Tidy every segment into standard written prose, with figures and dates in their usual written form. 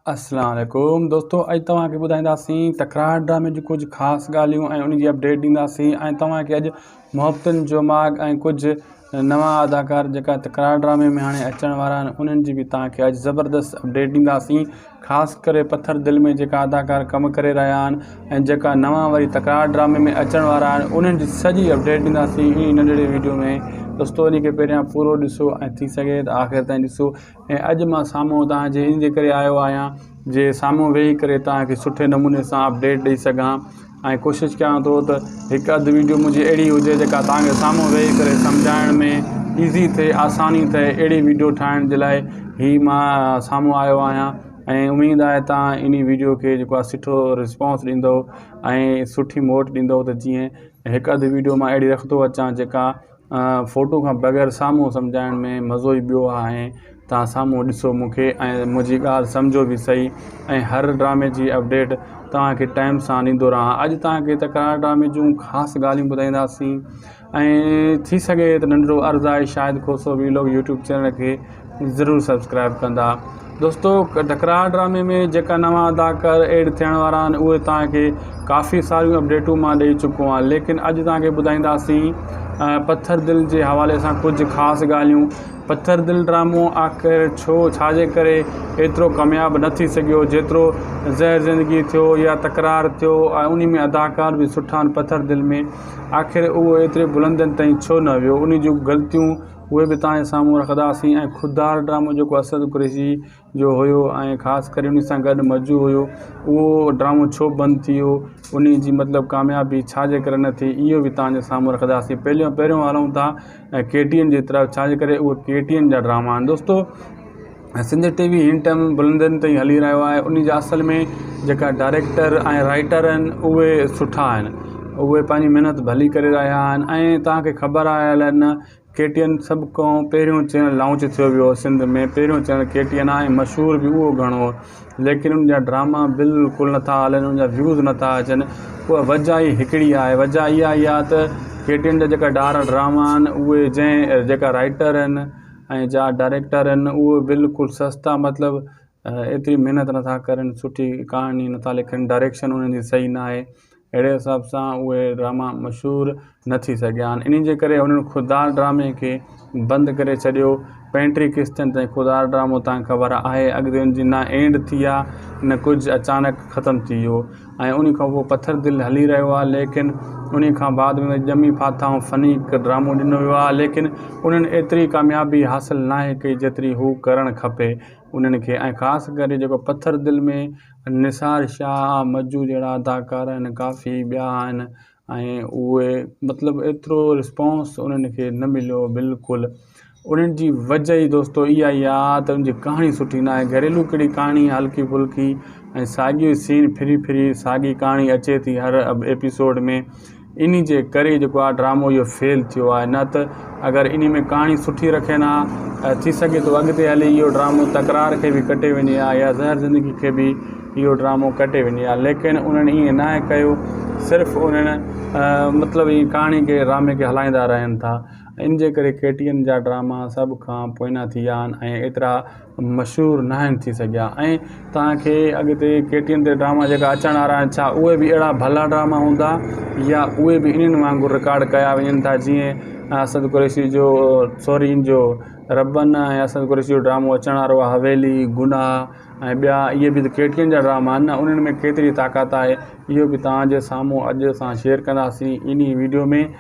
अस्सलाम वालेकुम दोस्तों, अॼु तव्हांखे ॿुधाईंदासीं तकरार ड्रामे जी कुछ ख़ासि ॻाल्हियूं ऐं उन जी अपडेट ॾींदासीं ऐं तव्हांखे अॼु मुहब्बतुनि जो माॻ ऐं कुझु नवां अदाकार जेका तकरार ड्रामे में हाणे अचण वारा आहिनि उन्हनि जी बि तव्हांखे अॼु ज़बरदस्त अपडेट ॾींदासीं। ख़ासि करे पत्थर दिलि में जेका अदाकार कमु करे रहिया आहिनि ऐं जेका नवां वरी तकरार ड्रामे में अचण वारा आहिनि उन्हनि जी सॼी अपडेट ॾींदासीं इन नंढिड़े वीडियो में। दोस्तों इन खे पहिरियां पूरो ॾिसो ऐं थी सघे त आख़िर ताईं ॾिसो। ऐं अॼु मां साम्हूं तव्हांजे इन जे करे आयो आहियां जे साम्हूं वेही करे तव्हांखे सुठे नमूने सां अपडेट ॾेई सघां ऐं कोशिशि कयां थो त हिकु अधु वीडियो मुंहिंजी अहिड़ी हुजे जेका तव्हांखे साम्हूं वेही करे सम्झाइण में ईज़ी थिए, आसानी थिए। अहिड़ी वीडियो ठाहिण जे लाइ ही मां साम्हूं आयो आहियां ऐं उमेद आहे तव्हां इन वीडियो खे जेको आहे सुठो रिस्पॉन्स ॾींदव ऐं सुठी मोट ॾींदव। त जीअं हिकु अधु वीडियो मां अहिड़ी रखंदो अचां जेका फ़ोटो खां बग़ैर साम्हूं सम्झाइण में मज़ो ई ॿियो आहे। तव्हां साम्हूं ॾिसो मूंखे ऐं मुंहिंजी ॻाल्हि सम्झो बि सही ऐं हर ड्रामे जी अपडेट तव्हांखे टाइम सां ॾींदो रहां। अॼु तव्हांखे तकरार ड्रामे जूं ख़ासि ॻाल्हियूं ॿुधाईंदासीं ऐं थी सघे त नंढिड़ो अर्ज़ु आहे शायदि खोसो वीलॉग यूट्यूब चैनल खे ज़रूरु सब्सक्राइब कंदा। दोस्तों तकरार ड्रामे में जेका नवां अदाकार एड थियण वारा आहिनि उहे तव्हांखे काफ़ी सारियूं अपडेटूं मां ॾेई चुको आहियां, लेकिन अॼु तव्हांखे ॿुधाईंदासीं पत्थर दिलि जे हवाले सां कुझु ख़ासि ॻाल्हियूं। पत्थर दिलि ड्रामो आख़िर छाजे करे एतिरो कामयाबु न थी सघियो जेतिरो ज़हर ज़िंदगी थियो या तकरार थियो ऐं उन में अदाकार बि सुठा आहिनि। पत्थर दिलि में आख़िर उहो एतिरे बुलंदनि ताईं छो न वियो, उन जूं ग़लतियूं उहे बि तव्हांजे साम्हूं रखंदासीं। ऐं ख़ुददार ड्रामो जेको असद कुरैशी जो हुयो ऐं ख़ासि करे उन सां गॾु मजू हुयो उहो ड्रामो छो बंदि थी वियो, उन जी मतिलबु कामयाबी छाजे करे न थी, इहो बि तव्हांजे साम्हूं रखंदासीं। पहिरियों हलूं था KTN जी तरफ़, छाजे करे उहे KTN जा ड्रामा आहिनि। दोस्तों सिंध TV हिन टाइम बुलंदनि ताईं हली रहियो आहे। उन जा असल में जेका डायरेक्टर ऐं राइटर आहिनि उहे सुठा आहिनि, उहे पंहिंजी महिनत भली करे रहिया आहिनि। ऐं तव्हांखे ख़बर आहे न KTN सभु खां पहिरियों चैनल लॉन्च थियो वियो सिंध में, पहिरियों चैनल KTN आहे, मशहूरु बि उहो घणो, लेकिन उन जा ड्रामा बिल्कुलु नथा हलनि, उन जा व्यूज़ नथा अचनि। उहा वजह ई हिकिड़ी आहे, वजह इहा ई आहे त KTN जा जेका ड्रामा आहिनि उहे जेका राइटर आहिनि ऐं जा डायरेक्टर आहिनि उहे बिल्कुलु सस्ता, मतिलबु एतिरी महिनत नथा करनि, सुठी कहानी नथा लिखनि, डायरेक्शन उन्हनि जी सही न आहे। अहिड़े हिसाब सां उहे ड्रामा मशहूरु न थी सघिया आहिनि। इन जे करे उन्हनि ख़ुददार ड्रामे खे बंदि करे छॾियो। 35 किस्तनि ताईं ख़ुददार ड्रामो तव्हांखे ख़बर आहे, अॻिते उनजी न एंड थी आहे न कुझु अचानक ख़तमु थी वियो ऐं उन खां पोइ पत्थर दिलि हली रहियो आहे। लेकिन उन खां बाद में ॼमी फाथाऊं फ़नी हिकु ड्रामो ॾिनो वियो आहे, लेकिन उन्हनि एतिरी कामयाबी हासिलु नाहे कई जेतिरी हू करणु खपे उन्हनि खे। ऐं ख़ासि करे जेको पत्थर दिलि में निसार शाह, मजू जहिड़ा अदाकार आहिनि, काफ़ी ॿिया आहिनि ऐं उहे मतिलबु एतिरो रिस्पॉन्स उन्हनि खे न मिलियो बिल्कुलु। उन्हनि जी वजह ई दोस्तों इहा ई आहे त उनजी कहाणी सुठी न आहे। घरेलू कहिड़ी कहाणी हल्की फुल्की ऐं साॻियो सीन फिरी साॻी कहाणी अचे थी हर एपिसोड में, इन जे करे जेको आहे ड्रामो इहो फेल थियो आहे। न त अगरि इन में कहाणी सुठी रखनि हा, थी सघे थो अॻिते हली इहो ड्रामो तकरार खे बि कटे वञे हा या ज़हर ज़िंदगी खे बि इहो ड्रामो कटे वञे हा, लेकिन उन्हनि ईअं न कयो। सिर्फ़ु उन्हनि मतिलबु ई कहाणी खे ड्रामे खे हलाईंदा रहनि था। इन जे करे KTN जा ड्रामा सभ खां पोइना थी विया आहिनि ऐं एतिरा मशहूरु न आहिनि थी सघिया। ऐं तव्हांखे अॻिते KTN ते ड्रामा जेका अचण वारा आहिनि, छा उहे बि अहिड़ा भला ड्रामा हूंदा या उहे बि इन्हनि वांगुरु रिकॉर्ड कया वञनि था जीअं असद कुरैशी जो इन जो रबन ऐं असद कुरैशी जो ड्रामो अचण वारो आहे हवेली, गुनाह ऐं ॿिया, इहे बि त KTN जा ड्रामा आहिनि न, उन्हनि में केतिरी ताक़त आहे इहो बि तव्हांजे साम्हूं अॼु असां शेयर कंदासीं इन वीडियो में।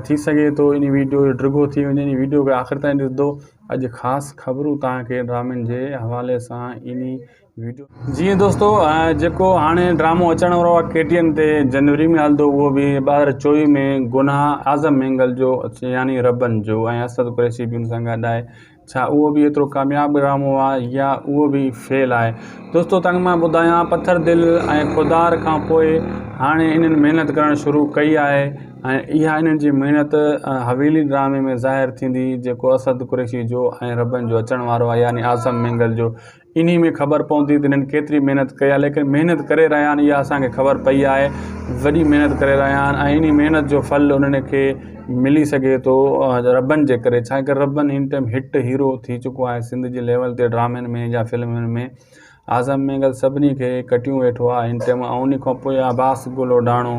थी सघे थो इन वीडियो डिघो थी वञे, इन वीडियो खे आख़िर ताईं ॾिसंदो। अॼु ख़ासि ख़बरूं तव्हांखे ड्रामनि जे हवाले सां इन वीडियो। जीअं दोस्तों जेको हाणे ड्रामो अचण वारो आहे KTN ते जनवरी में हलंदो, उहो बि 2024 में, गुनाह आज़म मेंगल जो यानी रबन जो ऐं असद कुरैशी बि उन सां गॾु आहे। छा उहो बि एतिरो कामयाबु ड्रामो आहे या उहो बि फेल आहे? दोस्तों तव्हांखे मां ॿुधायां, पत्थर दिलि ऐं ख़ुददार खां पोइ हाणे इन्हनि महिनत करणु शुरू कई आहे ऐं इहा इन्हनि जी महिनत हवेली ड्रामे में ज़ाहिर थींदी जेको असद कुरैशी जो ऐं रबन जो अचण वारो आहे यानी आज़म मेंगल जो। इन में ख़बर पवंदी त इन्हनि केतिरी महिनत कई आहे, लेकिन महिनत करे रहिया आहिनि इहा असांखे ख़बर पई आहे, वॾी महिनत करे रहिया आहिनि ऐं इन महिनत जो फल उन्हनि खे मिली सघे थो रबन जे करे। छा करे रबन हिन टाइम हिट हीरो थी चुको आहे सिंध जे लेवल ते ड्रामनि में या फिल्मनि में। आज़म मेंगल सभिनी खे कटियूं वेठो आहे हिन टाइम, ऐं उन खां पोइ अब्बास गुल उडाणो,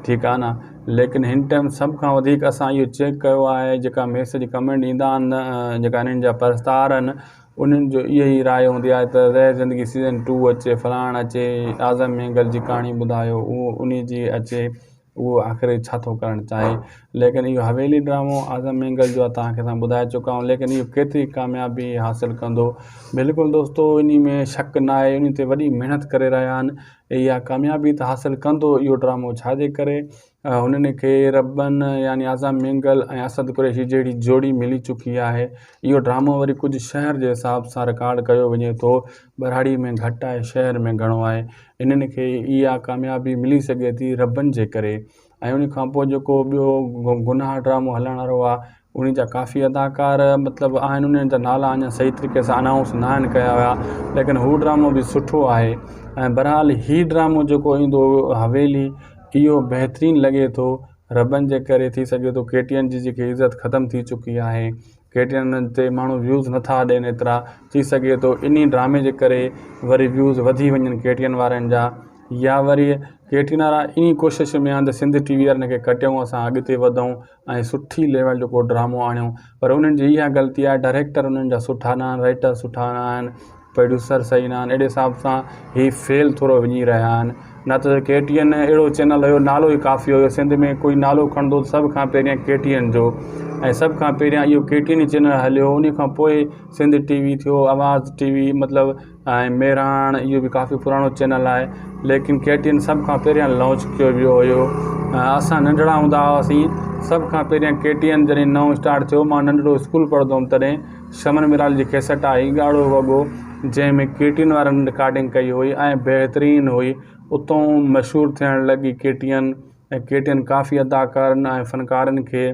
ठीकु आहे न। लेकिन हिन टाइम सभ खां वधीक असां इहो चेक कयो आहे, जेका मैसेज कमेंट ईंदा आहिनि, जेका हिननि जा प्रस्तार आहिनि, उन्हनि जो इहा ई राय हूंदी आहे त ज़हर ज़िंदगी सीज़न 2 अचे, फलाण अचे, आज़म मेंगल जी कहाणी ॿुधायो, उहो उन जी अचे, उहो आख़िर छा थो करणु चाहे। लेकिन इहो हवेली ड्रामो आज़म मेंगल जो आहे, तव्हांखे असां ॿुधाए चुका आहियूं। लेकिन इहो केतिरी कामयाबी हासिलु कंदो, बिल्कुलु दोस्तो इन में शक न आहे, उन ते वॾी महिनत करे रहिया आहिनि। इहा कामयाबी त हासिलु कंदो इहो ड्रामो, छाजे करे हुननि खे रबन यानी आज़म मेंगल ऐं असद कुरैशी जहिड़ी जोड़ी मिली चुकी आहे। इहो ड्रामो वरी कुझु शहर जे हिसाब सां रिकॉर्ड कयो वञे थो, बरहाड़ी में घटि आहे, शहर में घणो आहे। इन्हनि खे इहा कामयाबी मिली सघे थी रबन जे करे। ऐं उन खां पोइ जेको ॿियो गुनाह ड्रामो हलण वारो आहे, उन जा काफ़ी अदाकार मतिलबु आहिनि, उन्हनि जा नाला अञा सही तरीक़े सां अनाउंस न आहिनि कया हुआ, लेकिन हू ड्रामो बि सुठो आहे। ऐं बहरहाल हीउ ड्रामो जेको ईंदो हवेली, इहो बहितरीनु लॻे थो रबन जे करे। थी सघे थो KTN जी जेकी इज़त ख़तमु थी चुकी आहे, KTN ते माण्हू व्यूज़ नथा ॾियनि एतिरा, थी सघे थो इन ड्रामे जे करे वरी व्यूज़ वधी वञनि KTN वारनि जा, या वरी KTN वारा इन कोशिशि में आहिनि त सिंध TV वारनि खे कटियूं, असां अॻिते वधूं ऐं सुठी लेवल जो को ड्रामो आणियूं। पर उन्हनि जी इहा ग़लती आहे, डायरेक्टर उन्हनि जा सुठा न आहिनि, राइटर सुठा न आहिनि, प्रोड्यूसर सही न आहिनि, अहिड़े हिसाब सां ही फेल थोरो वञी रहिया आहिनि। न त KTN अहिड़ो चैनल हुयो, नालो ई काफ़ी हुयो, सिंध में कोई नालो खणंदो सभ खां पहिरियां KTN जो, ऐं सभ खां पहिरियां इहो KTN चैनल हलियो। उन खां पोइ सिंध TV थियो, आवाज़ TV मतिलबु, ऐं मेराण, इहो बि काफ़ी पुराणो चैनल आहे। लेकिन KTN सभ खां पहिरियां लॉन्च कयो वियो हुयो। असां नंढड़ा हूंदा हुआसीं, सभ खां पहिरियां KTN जॾहिं नओं स्टार्ट थियो, मां नंढड़ो स्कूल पढ़ंदो हुउमि तॾहिं शमन मिराल जी कैसेट आई, ॻाढ़ो वॻो, जंहिंमें KTN वारनि रिकॉर्डिंग कई हुई ऐं बहितरीनु हुई। उतां मशहूरु थियणु लॻी KTN, ऐं KTN काफ़ी अदाकारनि ऐं फ़नकारनि खे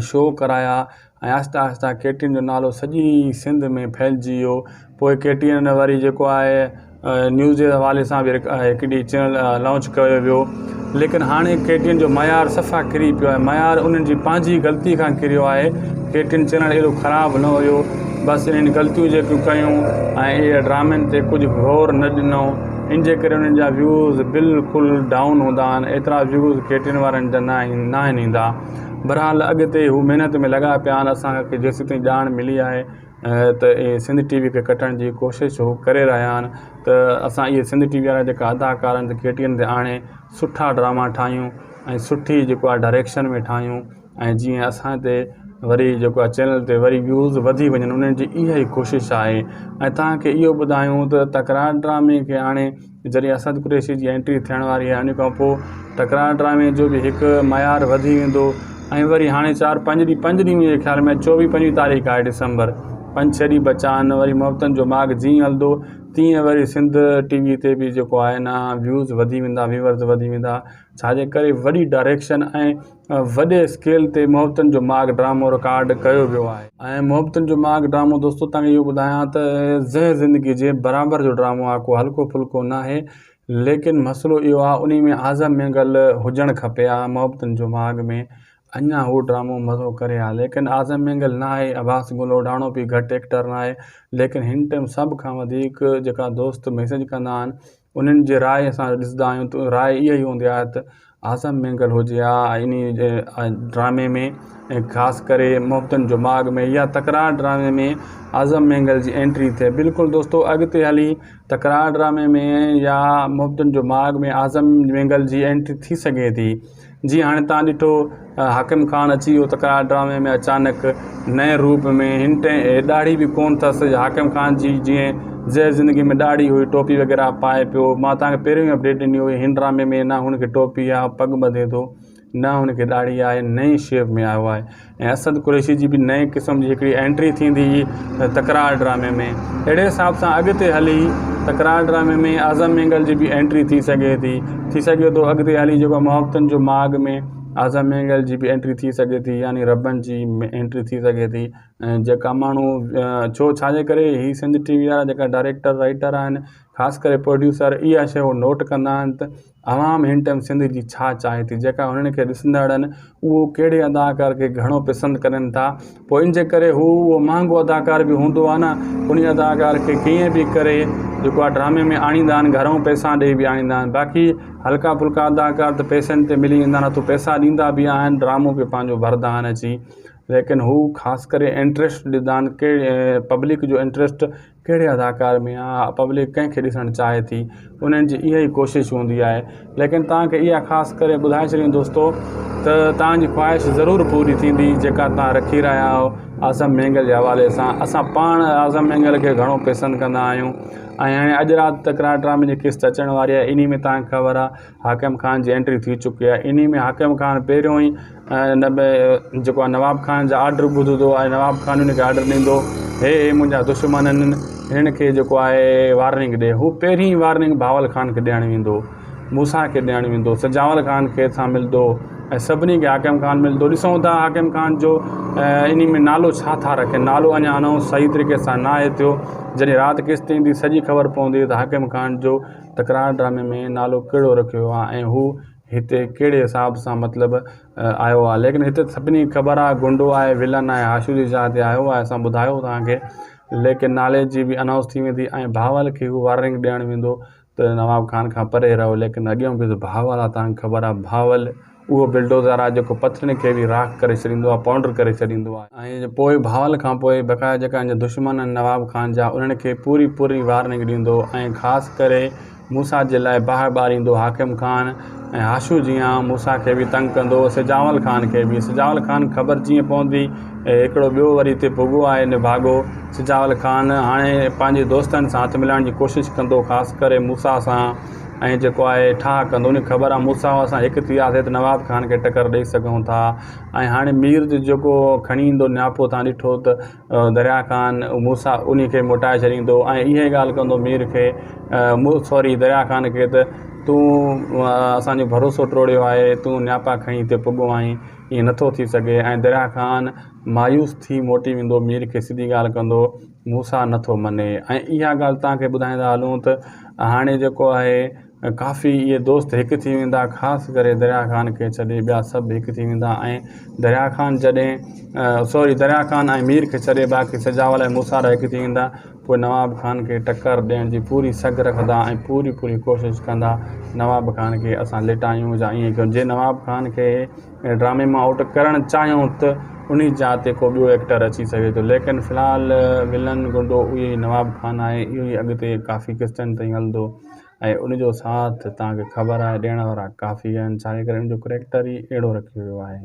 शो कराया, ऐं आहिस्ता आहिस्ता KTN जो नालो सॼी सिंध में फैलिजी वियो। पोइ KTN वरी जेको आहे न्यूज़ जे हवाले सां बि हिकिड़ी चैनल लॉन्च कयो वियो। लेकिन हाणे KTN जो मयारु सफ़ा किरी पियो आहे, मयारु उन्हनि जी पंहिंजी ग़लती खां किरियो आहे। KTN चैनल एॾो ख़राबु न हुयो, बसि इन्हनि ग़लतियूं जेकियूं कयूं ऐं इहे ड्रामनि ते कुझु गौर न ॾिनो, इन जे करे उन्हनि जा व्यूज़ बिल्कुलु डाउन हूंदा आहिनि। एतिरा व्यूज़ KTN वारनि जा न आहिनि ईंदा। बहरहाल अॻिते हू महिनत में लॻा पिया आहिनि। असांखे जेसीं ताईं ॼाण मिली आहे त इहे सिंध TV खे कटण जी कोशिशि हू करे रहिया आहिनि, त असां इहे सिंध TV वारा जेका अदाकार आहिनि KTN ते आणे सुठा ड्रामा ठाहियूं ऐं सुठी जेको आहे डायरेक्शन में ठाहियूं, ऐं जीअं असां ते वरी जेको आहे चैनल ते वरी व्यूज़ वधी वञनि, उन्हनि जी इहा ई कोशिशि आहे। ऐं तव्हांखे इहो ॿुधायूं त तकरार ड्रामे खे हाणे जॾहिं असद कुरैशी जी एंट्री थियण वारी आहे, उन खां पोइ तकरार ड्रामे जो बि हिकु मयारु वधी वेंदो। ऐं वरी हाणे 4-5 ॾींहं, 5 ॾींहं मुंहिंजे ख़्याल में 24-25 तारीख़ आहे डिसंबर, 5-6 ॾींहं बचा आहिनि। वरी मोहब्बतनि जो माॻ जीअं हलंदो, तीअं वरी सिंध TV ते बि जेको आहे न व्यूज़ वधी वेंदा, व्यूवर्स वधी वेंदा, छाजे करे वॾी डायरेक्शन ऐं वॾे स्केल ते मोहब्बतनि जो माॻ ड्रामो रिकॉर्ड कयो वियो आहे। ऐं मोहब्बतनि जो माॻ ड्रामो दोस्तो तव्हांखे इहो ॿुधायां त ज़हर ज़िंदगी जे बराबरि जो ड्रामो आहे, को हल्को फुल्को न आहे। लेकिन मसइलो इहो आहे, उन में आज़म मेंगल हुजणु खपे हा मोहब्बतनि जो माॻ में, अञा हू ड्रामो मज़ो करे हा। लेकिन आज़म मेंगल न आहे, अब्बास गुल उडाणो बि घटि एक्टर न आहे। लेकिन हिन टाइम सभ खां वधीक जेका दोस्त मैसेज कंदा आहिनि, उन्हनि जे राय असां ॾिसंदा आहियूं त राय इहा ई हूंदी आहे त आज़म मेंगल हुजे हा इन ड्रामे में, ऐं ख़ासि करे मोहब्बतनि जो माॻ में या तकरार ड्रामे में आज़म मेंगल जी एंट्री थिए। बिल्कुलु दोस्तो, अॻिते हली तकरार ड्रामे में या मोहब्बतनि जो माॻ में आज़म मेंगल जी एंट्री थी सघे थी। जीअं हाणे तव्हां ॾिठो हाकिम ख़ान अची वियो तकरार ड्रामे में अचानक नए रूप में, हिन टाइम ॾाढ़ी बि कोन अथसि हाकिम ख़ान जी, जीअं ज़हर ज़िंदगी में ॾाढ़ी हुई, टोपी वग़ैरह पाए पियो। मां तव्हांखे पहिरियों ई अपडेट ॾिनी हुई, हिन ड्रामे में न हुनखे टोपी आहे, पॻ ॿधे थो, न हुनखे ॾाढ़ी आहे, नई शेप में आयो आहे। ऐं असद कुरैशी जी बि नए क़िस्म जी हिकिड़ी एंट्री थींदी तकरार ड्रामे में। अहिड़े हिसाब सां अॻिते हली तकरार ड्रामे में आज़म मेंगल जी बि एंट्री थी सघे थो अॻिते हली जेको मोहब्बतनि जो माॻ में आज़म मेंगल जी बि एंट्री थी सघे थी, यानी रबन जी एंट्री थी सघे थी। जेका माण्हू छाजे करे ही सिंध TV वारा जेका डायरेक्टर राइटर आहिनि, ख़ासि करे प्रोड्यूसर इहा शइ नोट कंदा आहिनि त आवाम हिन टाइम सिंध जी छा चाहे थी, जेका हुननि खे ॾिसंदड़ आहिनि उहो कहिड़े अदाकार खे घणो पसंदि करनि था। पोइ इन जे करे हू उहो महांगो अदाकार बि हूंदो आहे न, उन अदाकार खे कीअं बि करे जेको आहे ड्रामे में आणींदा आहिनि, घणो पैसा ॾेई बि आणींदा आहिनि। बाक़ी हल्का फुल्का अदाकार त पैसनि ते मिली वेंदा, न त पैसा ॾींदा बि आहिनि, ड्रामो बि पंहिंजो भरंदा आहिनि अची। लेकिन हू ख़ासि करे इंट्रस्ट ॾींदा आहिनि कहिड़े पब्लिक जो इंट्रस्ट कहिड़े अदाकार में आहे, पब्लिक कंहिंखे ॾिसणु चाहे थी, उन्हनि जी इहा ई कोशिशि हूंदी आहे। लेकिन तव्हांखे इहा ख़ासि करे ॿुधाए छॾियूं दोस्तो त तव्हांजी ख़्वाहिश ज़रूरु पूरी थींदी जेका तव्हां रखी रहिया आहियो आज़म मेंगल जे हवाले सां। असां पाण आज़म मेंगल खे घणो पसंदि कंदा आहियूं। ऐं हाणे अॼु राति तकरार ड्रामे जी किस्त अचण वारी आहे। इन में तव्हांखे ख़बर आहे हाकिम ख़ान जी एंट्री थी चुकी आहे। इन में हाकिम ख़ान पहिरियों ई जेको आहे नवाब खान जा आर्डर ॿुधंदो आहे, नवाब खान उनखे आर्डर ॾींदो, हे मुंहिंजा दुश्मन आहिनि, हिन खे जेको आहे वार्निंग ॾे। हू पहिरीं वार्निंग भावल ख़ान खे ॾियणु वेंदो, मूसा खे ॾियणु वेंदो, सजावल ख़ान खे सां मिलंदो ऐं सभिनी खे हाकिम ख़ान मिलंदो। ॾिसूं था हाकिम ख़ान जो इन में नालो छा था रखनि, नालो अञा अनाउंस सही तरीक़े सां न आहे थियो। जॾहिं राति किस्त ईंदी सॼी ख़बर पवंदी त हाकिम ख़ान जो तकरार ड्रामे में नालो कहिड़ो रखियो आहे ऐं हू हिते कहिड़े हिसाब सां मतिलबु आयो आहे। लेकिन हिते सभिनी ख़बर आहे गुंडो आहे, विलन आहे, आशू जी जाइ ते आयो आहे, असां ॿुधायो तव्हांखे। लेकिन नाले जी बि अनाउंस थी वेंदी ऐं भावल खे हू वार्निंग ॾियणु वेंदो त नवाब खान खां परे रहो। लेकिन अॻियां बि भावल आहे, तव्हांखे ख़बर आहे भावल उहो बिल्डोज़र आहे जेको पथरनि खे बि राख करे छॾींदो आहे, पाउडर करे छॾींदो आहे। ऐं पोइ भावल खां पोइ बक़ाया जेका दुश्मन आहिनि नवाब खान जा, उन्हनि खे पूरी वार्निंग ॾींदो ऐं ख़ासि करे मूसा जे लाइ बाहि ॿारींदो हाकिम ख़ान। ऐं आशू जीअं मूसा खे बि तंग कंदो, सजावल ख़ान खे बि। सजावल ख़ान ख़बर जीअं पवंदी हिकिड़ो ॿियो वरी हिते भुॻो आहे निभाॻो। सजावल ख़ान हाणे पंहिंजे दोस्तनि सां हथु मिलाइण जी कोशिशि कंदो, ख़ासि करे मूसा सां, ऐं जेको आहे ठाह कंदो। उन ख़बर आहे मूसा असां हिकु थी वियासीं त नवाब ख़ान खे टकर ॾेई सघूं था। ऐं हाणे मीर जेको खणी ईंदो नियापो, तव्हां ॾिठो त दरिया ख़ान मूसा उन खे मोटाए छॾींदो ऐं इहा ॻाल्हि कंदो मीर खे, सॉरी दरिया ख़ान खे, त तूं असांजो भरोसो टोड़ियो आहे, तूं नियापा खणी हिते पुॻो आहीं, ईअं नथो थी सघे। ऐं दरिया ख़ान मायूस थी मोटी वेंदो, मीर खे सिधी ॻाल्हि कंदो, मूसा नथो मञे। ऐं इहा ॻाल्हि तव्हांखे ॿुधाईंदा हलूं त हाणे जेको आहे काफ़ी इहे दोस्त हिकु थी वेंदा, ख़ासि करे दरिया ख़ान खे छॾे ॿिया सभु हिकु थी वेंदा। ऐं दरिया ख़ान दरिया ख़ान ऐं मीर खे छॾे बाक़ी सजावल ऐं मूसा हिकु थी वेंदा। पोइ नवाब ख़ान खे टकर ॾियण जी पूरी सघ रखंदा ऐं पूरी कोशिशि कंदा नवाब ख़ान खे असां लिटायूं या ईअं कयूं। जे नवाब ख़ान खे ड्रामे मां आउट करणु चाहियूं त उन जाइ ते को ॿियो एक्टर अची सघे थो। लेकिन फ़िलहाल विलन गुंडो उहो ई नवाब ख़ान आहे, इहो ई अॻिते काफ़ी किस्तनि ताईं हलंदो ऐं उनजो साथ तव्हांखे ख़बर आहे ॾियण वारा काफ़ी आहिनि, छाजे करे उनजो करेक्टर ई अहिड़ो रखियो वियो आहे।